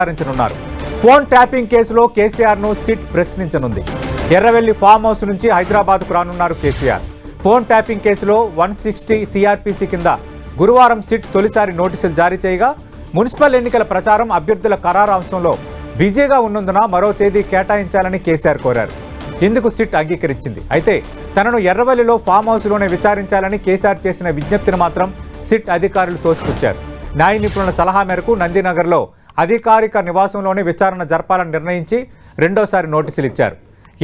విచారించనున్నారు. Phone tapping కేసులో కేసీఆర్ను SIT ప్రశ్నించనుంది. Erravelli farm house నుంచి హైదరాబాద్కు రానున్నారు కేసీఆర్. ఫోన్ ట్యాపింగ్ కేసులో 160 సిఆర్పిసి కింద గురువారం సిట్ తొలిసారి నోటీసులు జారీ చేయగా మున్సిపల్ ఎన్నికల ప్రచారం అభ్యర్థుల ఖరారు అంశంలో బిజీగా ఉన్నందున మరో తేదీ కేటాయించాలని కేసీఆర్ కోరారు. ఇందుకు సిట్ అంగీకరించింది. అయితే తనను ఎర్రవల్లిలో ఫామ్ హౌస్లోనే విచారించాలని కేసీఆర్ చేసిన విజ్ఞప్తిని మాత్రం సిట్ అధికారులు తోసిపుచ్చారు. న్యాయ నిపుణుల సలహా మేరకు నందినగర్లో అధికారిక నివాసంలోనే విచారణ జరపాలని నిర్ణయించి రెండోసారి నోటీసులు ఇచ్చారు.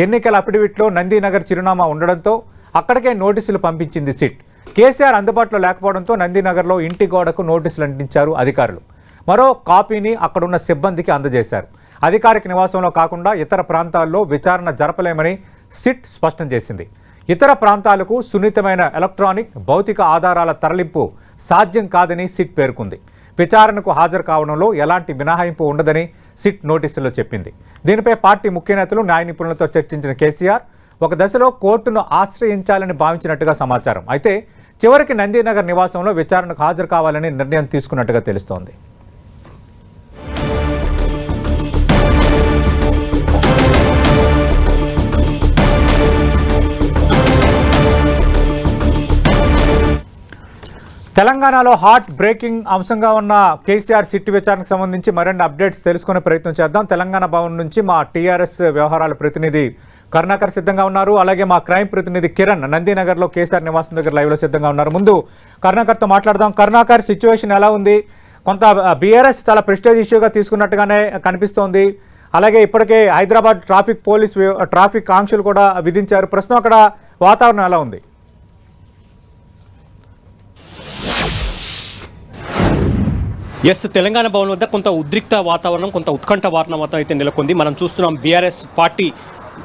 ఎన్నికల అఫిడవిట్లో నందినగర్ చిరునామా ఉండడంతో అక్కడికే నోటీసులు పంపించింది సిట్. కేసీఆర్ అందుబాటులో లేకపోవడంతో నందినగర్లో ఇంటి గోడకు నోటీసులు అంటించారు అధికారులు. మరో కాపీని అక్కడున్న సిబ్బందికి అందజేశారు. అధికారిక నివాసంలో కాకుండా ఇతర ప్రాంతాల్లో విచారణ జరపలేమని సిట్ స్పష్టం చేసింది. ఇతర ప్రాంతాలకు సున్నితమైన ఎలక్ట్రానిక్ భౌతిక ఆధారాల తరలింపు సాధ్యం కాదని సిట్ పేర్కొంది. విచారణకు హాజరు కావడంలో ఎలాంటి మినహాయింపు ఉండదని సిట్ నోటీసుల్లో చెప్పింది. దీనిపై పార్టీ ముఖ్య నేతలు న్యాయ నిపుణులతో చర్చించిన కేసీఆర్ ఒక దశలో కోర్టును ఆశ్రయించాలని భావించినట్టుగా సమాచారం. అయితే చివరికి నందినగర్ నివాసంలో విచారణకు హాజరు కావాలని నిర్ణయం తీసుకున్నట్టుగా తెలుస్తోంది. తెలంగాణలో హాట్ బ్రేకింగ్ అంశంగా ఉన్న కేసీఆర్ సిట్ విచారణకు సంబంధించి మరిన్ని అప్డేట్స్ తెలుసుకునే ప్రయత్నం చేద్దాం. తెలంగాణ భవన్ నుంచి మా టీఆర్ఎస్ వ్యవహారాల ప్రతినిధి కరుణాకర్ సిద్ధంగా ఉన్నారు. అలాగే మా క్రైమ్ ప్రతినిధి కిరణ్ నందినగర్లో కేసీఆర్ నివాసం దగ్గర లైవ్లో సిద్ధంగా ఉన్నారు. ముందు కరుణాకర్తో మాట్లాడదాం. కరుణాకర్, సిచ్యువేషన్ ఎలా ఉంది? కొంత బీఆర్ఎస్ చాలా ప్రెస్టేజ్ ఇష్యూగా తీసుకున్నట్టుగానే కనిపిస్తోంది. అలాగే ఇప్పటికే హైదరాబాద్ ట్రాఫిక్ ఆంక్షలు కూడా విధించారు. ప్రస్తుతం అక్కడ వాతావరణం ఎలా ఉంది? తెలంగాణ భవన్ వద్ద కొంత ఉద్రిక్త వాతావరణం, కొంత ఉత్కంఠ వాతావరణం అయితే నెలకొంది. మనం చూస్తున్నాం బీఆర్ఎస్ పార్టీ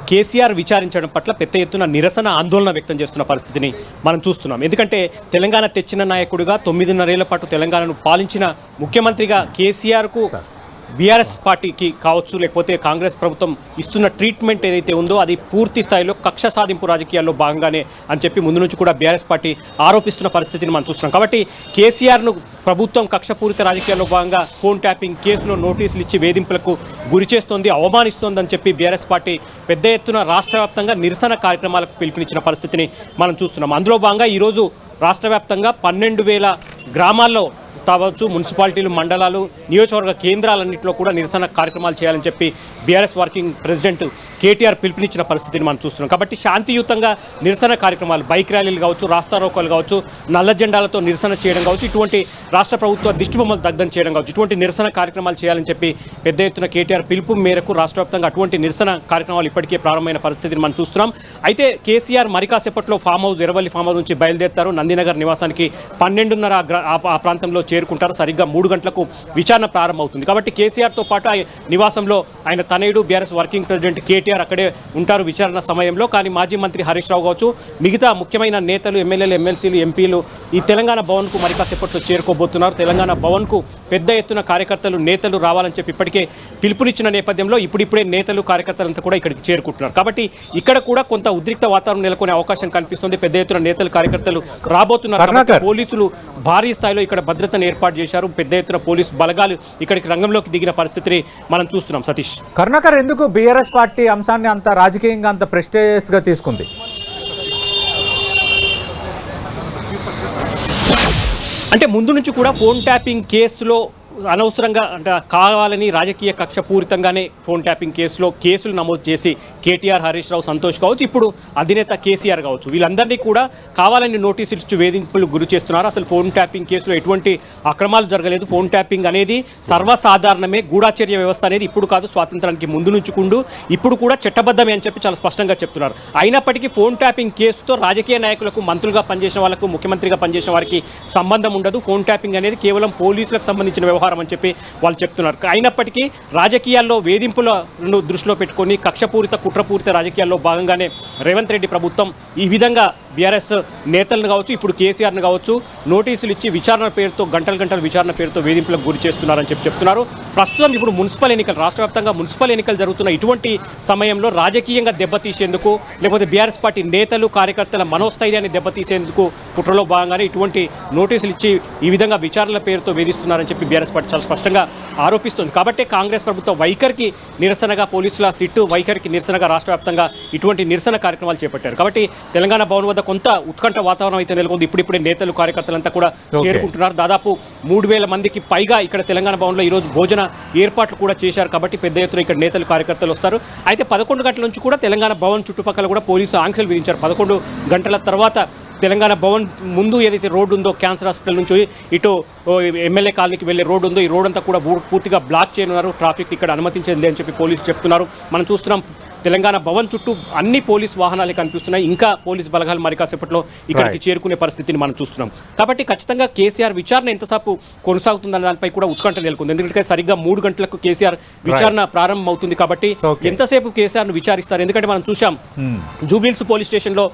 కేసీఆర్ విచారించడం పట్ల పెద్ద ఎత్తున నిరసన ఆందోళన వ్యక్తం చేస్తున్న పరిస్థితిని మనం చూస్తున్నాం. ఎందుకంటే తెలంగాణ తెచ్చిన నాయకుడిగా 9.5 ఏళ్ల పాటు తెలంగాణను పాలించిన ముఖ్యమంత్రిగా కేసీఆర్కు బీఆర్ఎస్ పార్టీకి కావచ్చు, లేకపోతే కాంగ్రెస్ ప్రభుత్వం ఇస్తున్న ట్రీట్మెంట్ ఏదైతే ఉందో అది పూర్తి స్థాయిలో కక్ష సాధింపు రాజకీయాల్లో భాగంగానే అని చెప్పి ముందు నుంచి కూడా బీఆర్ఎస్ పార్టీ ఆరోపిస్తున్న పరిస్థితిని మనం చూస్తున్నాం. కాబట్టి కేసీఆర్ను ప్రభుత్వం కక్షపూరిత రాజకీయాల్లో భాగంగా ఫోన్ ట్యాపింగ్ కేసులో నోటీసులు ఇచ్చి వేధింపులకు గురి చేస్తోంది, అవమానిస్తోందని చెప్పి బీఆర్ఎస్ పార్టీ పెద్ద ఎత్తున రాష్ట్ర వ్యాప్తంగా నిరసన కార్యక్రమాలకు పిలుపునిచ్చిన పరిస్థితిని మనం చూస్తున్నాం. అందులో భాగంగా ఈరోజు రాష్ట్ర వ్యాప్తంగా 12,000 గ్రామాల్లో కావచ్చు, మున్సిపాలిటీలు, మండలాలు, నియోజకవర్గ కేంద్రాలన్నింటిలో కూడా నిరసన కార్యక్రమాలు చేయాలని చెప్పి బీఆర్ఎస్ వర్కింగ్ ప్రెసిడెంట్ కేటీఆర్ పిలుపునిచ్చిన పరిస్థితిని మనం చూస్తున్నాం. కాబట్టి శాంతియుతంగా నిరసన కార్యక్రమాలు, బైక్ ర్యాలీలు కావచ్చు, రాస్తారోకోలు కావచ్చు, నల్ల జెండాలతో నిరసన చేయడం కావచ్చు, ఇటువంటి రాష్ట్ర ప్రభుత్వ దిష్టిబొమ్మలు దగ్ధం చేయడం కావచ్చు, ఇటువంటి నిరసన కార్యక్రమాలు చేయాలని చెప్పి పెద్ద ఎత్తున కేటీఆర్ పిలుపు మేరకు రాష్ట్ర వ్యాప్తంగా అటువంటి నిరసన కార్యక్రమాలు ఇప్పటికే ప్రారంభమైన పరిస్థితిని మనం చూస్తున్నాం. అయితే కేసీఆర్ మరి కాసేపట్లో farm house, Erravalli farm house నుంచి బయలుదేరుతారు. నందినగర్ నివాసానికి 12:30 ఆ ప్రాంతంలో చేరుకుంటారు. సరిగ్గా 3 గంటలకు విచారణ ప్రారంభమవుతుంది. కాబట్టి కేసీఆర్తో పాటు నివాసంలో ఆయన తనయుడు బీఆర్ఎస్ వర్కింగ్ ప్రెసిడెంట్ కేటీఆర్ అక్కడే ఉంటారు విచారణ సమయంలో. కానీ మాజీ మంత్రి హరీష్ రావు కావచ్చు, మిగతా ముఖ్యమైన నేతలు, ఎమ్మెల్యేలు, ఎమ్మెల్సీలు, ఎంపీలు ఈ తెలంగాణ భవన్కు మరి కాసేపట్లో చేరుకోబోతున్నారు. తెలంగాణ భవన్కు పెద్ద ఎత్తున కార్యకర్తలు, నేతలు రావాలని చెప్పి ఇప్పటికే పిలుపునిచ్చిన నేపథ్యంలో ఇప్పుడిప్పుడే నేతలు, కార్యకర్తలంతా కూడా ఇక్కడికి చేరుకుంటున్నారు. కాబట్టి ఇక్కడ కూడా కొంత ఉద్రిక్త వాతావరణం నెలకొనే అవకాశం కనిపిస్తుంది. పెద్ద ఎత్తున నేతలు, కార్యకర్తలు రాబోతున్నారు. పోలీసులు భారీ స్థాయిలో ఇక్కడ భద్రతను ఏర్పాటు చేశారు. పెద్ద ఎత్తున పోలీసు బలగాలు ఇక్కడికి రంగంలోకి దిగిన పరిస్థితిని మనం చూస్తున్నాం. సతీష్, కరుణాకర్, ఎందుకు బీఆర్ఎస్ పార్టీ అంశాన్ని అంత రాజకీయంగా అంత ప్రెస్టీజియస్ గా తీసుకుంది? అంటే ముందు నుంచి కూడా ఫోన్ ట్యాపింగ్ కేసులో అనవసరంగా అంటే కావాలని రాజకీయ కక్ష పూరితంగానే ఫోన్ ట్యాపింగ్ కేసులో కేసులు నమోదు చేసి కేటీఆర్, హరీష్ రావు, సంతోష్ కావచ్చు, ఇప్పుడు అధినేత కేసీఆర్ కావచ్చు, వీళ్ళందరినీ కూడా కావాలని నోటీసులు ఇచ్చి వేధింపులు గురి చేస్తున్నారు. అసలు ఫోన్ ట్యాపింగ్ కేసులో ఎటువంటి అక్రమాలు జరగలేదు. ఫోన్ ట్యాపింగ్ అనేది సర్వసాధారణమే. గూఢాచర్య వ్యవస్థ అనేది ఇప్పుడు కాదు, స్వాతంత్రానికి ముందు నుంచి ఇప్పుడు కూడా చట్టబద్ధమే అని చెప్పి చాలా స్పష్టంగా చెప్తున్నారు. అయినప్పటికీ ఫోన్ ట్యాపింగ్ కేసుతో రాజకీయ నాయకులకు, మంత్రులుగా పనిచేసిన వాళ్ళకు, ముఖ్యమంత్రిగా పనిచేసిన వారికి సంబంధం ఉండదు. ఫోన్ ట్యాపింగ్ అనేది కేవలం పోలీసులకు సంబంధించిన వ్యవహారం అని చెప్పి వాళ్ళు చెప్తున్నారు. అయినప్పటికీ రాజకీయాల్లో వేధింపులను దృష్టిలో పెట్టుకొని కక్షపూరిత, కుట్రపూరిత రాజకీయాల్లో భాగంగానే రేవంత్ రెడ్డి ప్రభుత్వం ఈ విధంగా బీఆర్ఎస్ నేతలను కావచ్చు, ఇప్పుడు కేసీఆర్ను కావచ్చు, నోటీసులు ఇచ్చి విచారణ పేరుతో, గంటల విచారణ పేరుతో వేధింపులకు గురి చేస్తున్నారని చెప్పి చెప్తున్నారు. ప్రస్తుతం ఇప్పుడు మున్సిపల్ ఎన్నికలు, రాష్ట్ర వ్యాప్తంగా మున్సిపల్ ఎన్నికలు జరుగుతున్న ఇటువంటి సమయంలో రాజకీయంగా దెబ్బతీసేందుకు, లేకపోతే బీఆర్ఎస్ పార్టీ నేతలు, కార్యకర్తల మనోస్థైర్యాన్ని దెబ్బతీసేందుకు కుట్రలో భాగంగానే ఇటువంటి నోటీసులు ఇచ్చి ఈ విధంగా విచారణల పేరుతో వేధిస్తున్నారని చెప్పి బీఆర్ఎస్ కాంగ్రెస్ పార్టీ చాలా స్పష్టంగా ఆరోపిస్తుంది. కాబట్టి కాంగ్రెస్ ప్రభుత్వ వైఖరికి నిరసనగా పోలీసుల సిట్టు వైఖరికి నిరసనగా రాష్ట్ర వ్యాప్తంగా ఇటువంటి నిరసన కార్యక్రమాలు చేపట్టారు. కాబట్టి తెలంగాణ భవన్ వద్ద కొంత ఉత్కంఠ వాతావరణం అయితే నెలకొంది. ఇప్పుడిప్పుడే నేతలు కార్యకర్తలంతా కూడా చేరుకుంటున్నారు. దాదాపు 3,000 మందికి పైగా ఇక్కడ తెలంగాణ భవన్లో ఈరోజు భోజన ఏర్పాట్లు కూడా చేశారు. కాబట్టి పెద్ద ఎత్తున ఇక్కడ నేతలు కార్యకర్తలు వస్తారు. అయితే 11 గంటల నుంచి కూడా తెలంగాణ భవన్ చుట్టుపక్కల కూడా పోలీసు ఆంక్షలు విధించారు. 11 గంటల తర్వాత తెలంగాణ భవన్ ముందు ఏదైతే రోడ్డు ఉందో క్యాన్సర్ హాస్పిటల్ నుంచి ఇటు ఎమ్మెల్యే కాలనీకి వెళ్ళే రోడ్డు ఉందో ఈ రోడ్ అంతా కూడా పూర్తిగా బ్లాక్ చేయనున్నారు. ట్రాఫిక్ ఇక్కడ అనుమతించేది అని చెప్పి పోలీసులు చెప్తున్నారు. మనం చూస్తున్నాం తెలంగాణ భవన్ చుట్టూ అన్ని పోలీస్ వాహనాలే కనిపిస్తున్నాయి. ఇంకా పోలీస్ బలగాలు మరి కాసేపట్లో ఇక్కడికి చేరుకునే పరిస్థితిని మనం చూస్తున్నాం. కాబట్టి ఖచ్చితంగా కేసీఆర్ విచారణ ఎంతసేపు కొనసాగుతుందన్న దానిపై కూడా ఉత్కంఠ నెలకొంది. ఎందుకంటే సరిగ్గా 3 గంటలకు కేసీఆర్ విచారణ ప్రారంభం అవుతుంది. కాబట్టి ఎంతసేపు కేసీఆర్ను విచారిస్తారు? ఎందుకంటే మనం చూసాం జూబ్లీహిల్స్ పోలీస్ స్టేషన్లో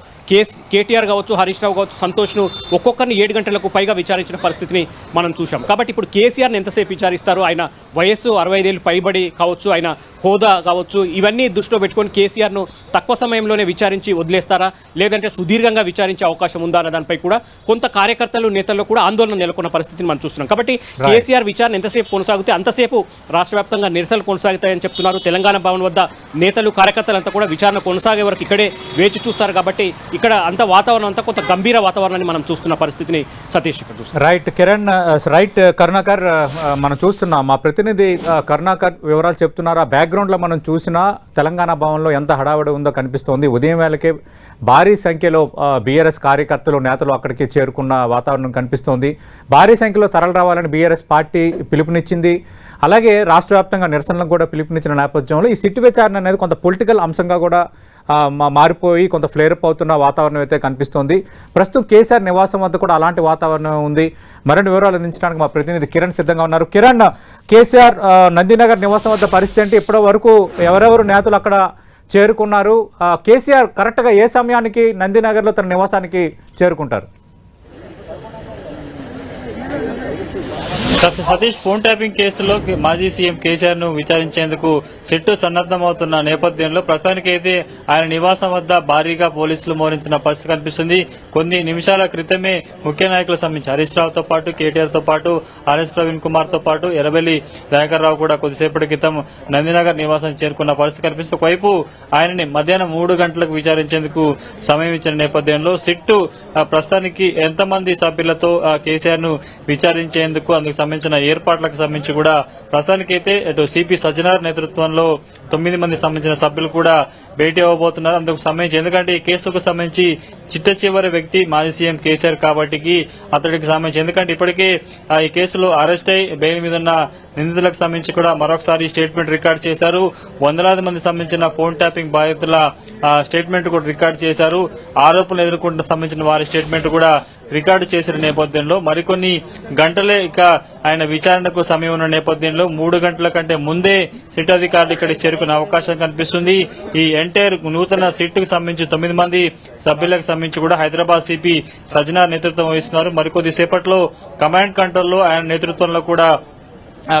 కేటీఆర్ కావచ్చు, హరీష్ రావు కావచ్చు, సంతోష్ను ఒక్కొక్కరిని 7 గంటలకు పైగా విచారించిన పరిస్థితిని మనం చూసాం. కాబట్టి ఇప్పుడు కేసీఆర్ని ఎంతసేపు విచారిస్తారు? ఆయన వయస్సు 65 ఏళ్ళు పైబడి కావచ్చు, ఆయన హోదా కావచ్చు, ఇవన్నీ దృష్టిలో పెట్టుకొని కేసీఆర్ను తక్కువ సమయంలోనే విచారించి వదిలేస్తారా, లేదంటే సుదీర్ఘంగా విచారించే అవకాశం ఉందా అన్న దానిపై కూడా కొంత కార్యకర్తలు నేతల్లో కూడా ఆందోళన నెలకొన్న పరిస్థితిని మనం చూస్తున్నాం. కాబట్టి కేసీఆర్ విచారణ ఎంతసేపు కొనసాగితే అంతసేపు రాష్ట్ర వ్యాప్తంగా నిరసనలు కొనసాగుతాయని చెప్తున్నారు. తెలంగాణ భవన్ వద్ద నేతలు కార్యకర్తలంతా కూడా విచారణ కొనసాగే వరకు ఇక్కడే వేచి చూస్తారు. కాబట్టి ఇక్కడ అంత వాతావరణం అంతా కొంత గంభీర వాతావరణాన్ని మనం చూస్తున్న పరిస్థితిని సతీష్ ఇక్కడ చూస్తున్నాం. రైట్ కిరణ్, రైట్ కరుణాకర్, మనం చూస్తున్నాం మా ప్రతినిధి కరుణాకర్ వివరాలు చెప్తున్నారు. ఆ బ్యాక్గ్రౌండ్లో మనం చూసినా తెలంగాణ భవన్లో ఎంత హడావడి ఉందో కనిపిస్తోంది. ఉదయం వేళకే భారీ సంఖ్యలో బీఆర్ఎస్ కార్యకర్తలు నేతలు అక్కడికి చేరుకున్న వాతావరణం కనిపిస్తోంది. భారీ సంఖ్యలో తరలి రావాలని బీఆర్ఎస్ పార్టీ పిలుపునిచ్చింది. అలాగే రాష్ట్ర వ్యాప్తంగా నిరసనలకు కూడా పిలుపునిచ్చిన నేపథ్యంలో ఈ సిట్ విచారణ అనేది కొంత పొలిటికల్ అంశంగా కూడా మారిపోయి కొంత ఫ్లేరప్ అవుతున్న వాతావరణం అయితే కనిపిస్తోంది. ప్రస్తుతం కేసీఆర్ నివాసం వద్ద కూడా అలాంటి వాతావరణం ఉంది. మరిన్ని వివరాలు అందించడానికి మా ప్రతినిధి కిరణ్ సిద్ధంగా ఉన్నారు. కిరణ్, కేసీఆర్ నందినగర్ నివాసం వద్ద పరిస్థితి అంటే ఇప్పటి వరకు ఎవరెవరు నేతలు అక్కడ చేరుకున్నారు? కేసీఆర్ కరెక్ట్గా ఏ సమయానికి నందినగర్లో తన నివాసానికి చేరుకుంటారు? సతీష్, ఫోన్ ట్యాపింగ్ కేసులో మాజీ సీఎం కేసీఆర్ ను విచారించేందుకు సిట్టు సన్నద్దమవుతున్న నేపథ్యంలో ప్రస్తుతానికైతే ఆయన నివాసం వద్ద భారీగా పోలీసులు మోహరించిన పరిస్థితి కనిపిస్తుంది. కొన్ని నిమిషాల క్రితమే ముఖ్య నాయకులకు సంబంధించి హరీష్ రావుతో పాటు, కేటీఆర్ తో పాటు, ఆర్ఎస్ ప్రవీణ్ కుమార్ తో పాటు ఎర్రబెల్లి దయాకర్ రావు కూడా కొద్దిసేపటి క్రితం నందినగర్ నివాసం చేరుకున్న పరిస్థితి కనిపిస్తుంది. ఒకవైపు ఆయనని మధ్యాహ్నం 3 గంటలకు విచారించేందుకు సమయం ఇచ్చిన నేపథ్యంలో సిట్టు ప్రస్తుతానికి ఎంతమంది సభ్యులతో కేసీఆర్ ను విచారించేందుకు అందుకు సంబంధించిన ఏర్పాట్లకు సంబంధించి కూడా ప్రస్తుతానికైతే ఇటు సిపి సజ్జనార్ నేతృత్వంలో 9 మంది సంబంధించిన సభ్యులు కూడా భేటీ అవ్వబోతున్నారు. అందుకు సంబంధించి ఎందుకంటే ఈ కేసుకు సంబంధించి చిట్ట చివరి వ్యక్తి మాజీ సీఎం కేసీఆర్ కాబట్టి అతడికి సంబంధించి ఎందుకంటే ఇప్పటికే ఈ కేసులో అరెస్ట్ అయి బెయిల్ మీద ఉన్న నిందితులకు సంబంధించి కూడా మరొకసారి స్టేట్మెంట్ రికార్డు చేశారు. వందలాది మంది సంబంధించిన ఫోన్ ట్యాపింగ్ బాధితుల స్టేట్మెంట్ కూడా రికార్డు చేశారు. ఆరోపణలు ఎదుర్కొంటున్న సంబంధించిన వారి స్టేట్మెంట్ కూడా రికార్డు చేసిన నేపథ్యంలో మరికొన్ని గంటలే ఇక ఆయన విచారణకు సమయం ఉన్న నేపథ్యంలో 3 గంటల కంటే ముందే సిట్ అధికారులు ఇక్కడికి చేరుకునే అవకాశం కనిపిస్తుంది. ఈ ఎంటైర్ నూతన సిట్కు సంబంధించి 9 మంది సభ్యులకు సంబంధించి కూడా హైదరాబాద్ సిపి సజ్జనార్ నేతృత్వం వహిస్తున్నారు. మరికొద్ది సేపట్లో కమాండ్ కంట్రోల్లో ఆయన నేతృత్వంలో కూడా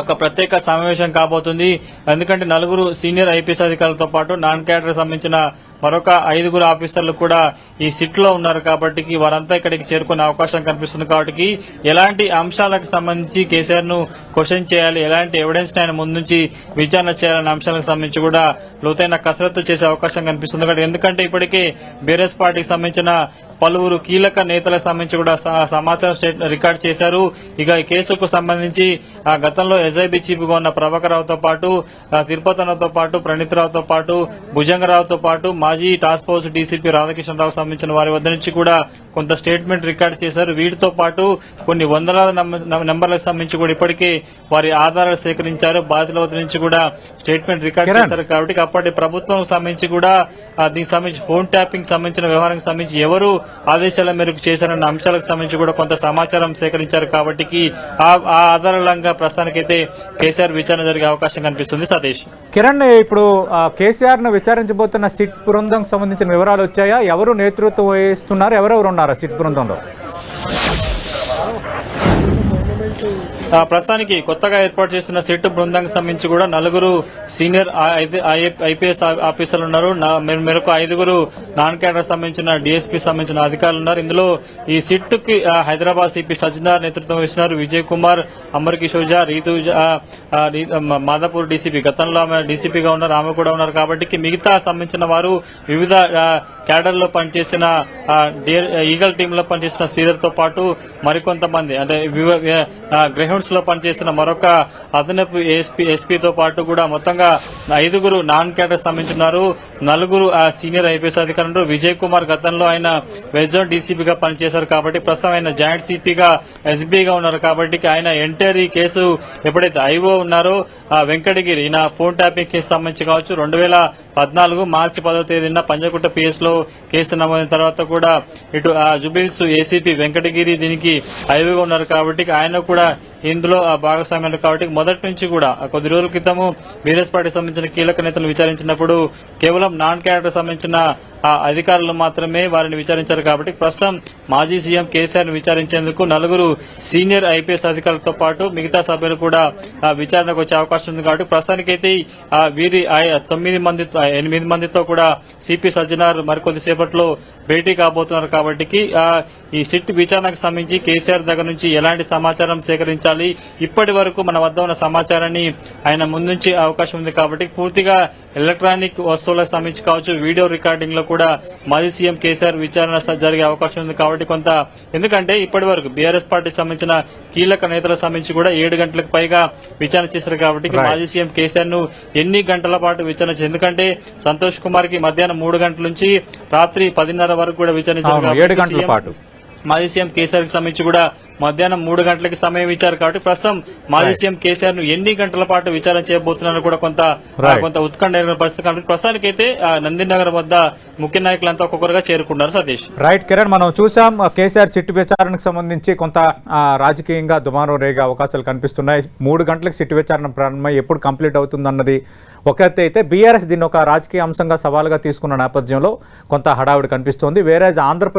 ఒక ప్రత్యేక సమావేశం కాబోతుంది. ఎందుకంటే 4 సీనియర్ ఐపీఎస్ అధికారులతో పాటు నాన్ క్యాడర్ సంబంధించిన మరొక 5 ఆఫీసర్లు కూడా ఈ సిట్ లో ఉన్నారు కాబట్టి వారంతా ఇక్కడికి చేరుకునే అవకాశం కనిపిస్తుంది. కాబట్టి ఎలాంటి అంశాలకు సంబంధించి కేసీఆర్ ను క్వశ్చన్ చేయాలి, ఎలాంటి ఎవిడెన్స్ ఆయన ముందుంచి విచారణ చేయాలనే అంశాలకు సంబంధించి కూడా లోతైన కసరత్తు చేసే అవకాశం కనిపిస్తుంది. ఎందుకంటే ఇప్పటికే బీఆర్ఎస్ పార్టీకి సంబంధించిన పలువురు కీలక నేతలకు సంబంధించి కూడా సమాచారం రికార్డు చేశారు. ఇక ఈ కేసుకు సంబంధించి గతంలో ఎస్ఐబి చీఫ్ గా ఉన్న ప్రభాకర్ రావుతో పాటు, తిరుపతన్నతో పాటు, ప్రణీత్ రావుతో పాటు, భుజంగరావుతో పాటు మాజీ టాస్క్ ఫోర్స్ డీసీపీ రాధాకృష్ణరావు సంబంధించిన వారి వద్ద నుంచి కూడా కొంత స్టేట్మెంట్ రికార్డు చేశారు. వీటితో పాటు కొన్ని వందలాది నెంబర్లకు సంబంధించి కూడా ఇప్పటికే వారి ఆధారాలు సేకరించారు. బాధితుల వద్ద నుంచి కూడా స్టేట్మెంట్ రికార్డు చేశారు. కాబట్టి అప్పటి ప్రభుత్వం సంబంధించి కూడా దీనికి సంబంధించి ఫోన్ ట్యాపింగ్ సంబంధించిన వ్యవహారానికి సంబంధించి ఎవరు ఆదేశాల మేరకు చేశారన్న అంశాలకు సంబంధించి కూడా కొంత సమాచారం సేకరించారు. కాబట్టి ఆ ఆధారాలంగా ప్రస్తుతానికైతే కేసీఆర్ విచారణ జరిగే అవకాశం కనిపిస్తుంది. సతీష్, కిరణ్, ఇప్పుడు కేసీఆర్ ను విచారించబోతున్న సిట్ బృందం సంబంధించిన వివరాలు వచ్చాయా? ఎవరు నేతృత్వం వహిస్తున్నారు? ఎవరెవరు ఉన్నారా సిట్ బృందంలో? ప్రస్తుతానికి కొత్తగా ఏర్పాటు చేసిన సిట్ బృందానికి సంబంధించి కూడా 4 సీనియర్ ఐపీఎస్ ఆఫీసర్లు ఉన్నారు. మరొక 5 నాన్ క్యాడర్ సంబంధించిన డిఎస్పీ సంబంధించిన అధికారులు ఉన్నారు. ఇందులో ఈ సిట్ కి హైదరాబాద్ సిపి సజ్జనార్ నేతృత్వం వహిస్తున్నారు. విజయ్ కుమార్, అమర్ కిషోర్ జా, మాదాపూర్ డీసీపీ, గతంలో ఆమె డీసీపీగా ఉన్నారు, ఆమె కూడా ఉన్నారు. కాబట్టి మిగతా సంబంధించిన వారు వివిధ క్యాడర్ లో పనిచేసిన ఈగల్ టీమ్ లో పనిచేసిన శ్రీధర్ తో పాటు మరికొంతమంది అంటే గ్రౌండ్స్ లో పనిచేసిన మరొక అదనపు ఎస్పీతో పాటు కూడా మొత్తంగా 5 నాన్ క్యాడర్ సంబంధించున్నారు. 4 సీనియర్ ఐపీఎస్ అధికారులు. విజయ్ కుమార్ గతంలో ఆయన వెస్ట్ జోన్ డీసీపీగా పనిచేశారు కాబట్టి ప్రస్తుతం ఆయన జాయింట్ సిపిగా ఎస్బీగా ఉన్నారు. కాబట్టి ఆయన ఎంటైర్ ఈ కేసు ఎప్పుడైతే ఐఓ ఉన్నారో వెంకటగిరి ఈయన ఫోన్ ట్యాపింగ్ కేసు సంబంధించి కావచ్చు 2014 మార్చి 10వ తేదీన పంజగుట్ట పిఎస్ లో కేసు నమోదైన తర్వాత కూడా ఇటు జుబిల్స్ ఏసీపీ వెంకటగిరి దీనికి ఐఓగా ఉన్నారు. కాబట్టి ఆయన కూడా ఇందులో భాగస్వామ్యాలు. కాబట్టి మొదటి నుంచి కూడా కొద్ది రోజుల క్రితము బీఆర్ఎస్ పార్టీకి సంబంధించిన కీలక నేతలు విచారించినప్పుడు కేవలం నాన్ క్యాడర్ సంబంధించిన అధికారులు మాత్రమే వారిని విచారించారు. కాబట్టి ప్రస్తుతం మాజీ సీఎం కేసీఆర్ ను విచారించేందుకు 4 సీనియర్ ఐపీఎస్ అధికారులతో పాటు మిగతా సభ్యులు కూడా విచారణకు వచ్చే అవకాశం ఉంది. కాబట్టి ప్రస్తుతానికైతే వీరి 8 మందితో కూడా సిపి సజ్జనార్ మరికొద్దిసేపట్లో భేటీ కాబోతున్నారు. కాబట్టి ఈ సిట్ విచారణకు సంబంధించి కేసీఆర్ దగ్గర నుంచి ఎలాంటి సమాచారం సేకరించాలి, ఇప్పటి వరకు మన వద్ద ఉన్న సమాచారాన్ని ఆయన ముందుంచే అవకాశం ఉంది. కాబట్టి పూర్తిగా ఎలక్ట్రానిక్ వస్తువులకు సంబంధించి కావచ్చు, వీడియో రికార్డింగ్ లో కూడా మాజీ సీఎం కేసీఆర్ విచారణ జరిగే అవకాశం ఉంది. కాబట్టి కొంత ఎందుకంటే ఇప్పటి వరకు బీఆర్ఎస్ పార్టీకి సంబంధించిన కీలక నేతలకు సంబంధించి కూడా 7 గంటలకు పైగా విచారణ చేశారు. కాబట్టి మాజీ సీఎం కేసీఆర్ ను ఎన్ని గంటల పాటు విచారణ చేశారు? ఎందుకంటే సంతోష్ కుమార్ కి మధ్యాహ్నం 3 గంటల నుంచి రాత్రి 10:30 వరకు కూడా విచారించారు. 7 గంటల పాటు మాజీ సీఎం కేసీఆర్ కి సంబంధించి కూడా మధ్యాహ్నం 3 గంటలకి సమయం ఇచ్చారు. కాబట్టి ప్రస్తుతం మాజీ సీఎం కేసీఆర్ ను ఎన్ని గంటల పాటు విచారణ చేయబోతున్నారని కూడా కొంత ఉత్కంఠ పరిస్థితి. కాబట్టి ప్రస్తుతానికైతే నందినగర్ వద్ద ముఖ్య నాయకులంతా ఒక్కొక్కరుగా చేరుకున్నారు. సతీష్. రైట్ కిరణ్, మనం చూసాం కేసీఆర్ సిట్ విచారణకు సంబంధించి కొంత రాజకీయంగా దుమారం రేగే అవకాశాలు కనిపిస్తున్నాయి. 3 గంటలకు సిట్ విచారణ ప్రారంభమై ఎప్పుడు కంప్లీట్ అవుతుందన్నది ఒక ఎత్తు అయితే బీఆర్ఎస్ దీన్ని ఒక రాజకీయ అంశంగా సవాలుగా తీసుకున్న నేపథ్యంలో కొంత హడావుడి కనిపిస్తోంది. వేరే ఆంధ్రప్రదేశ్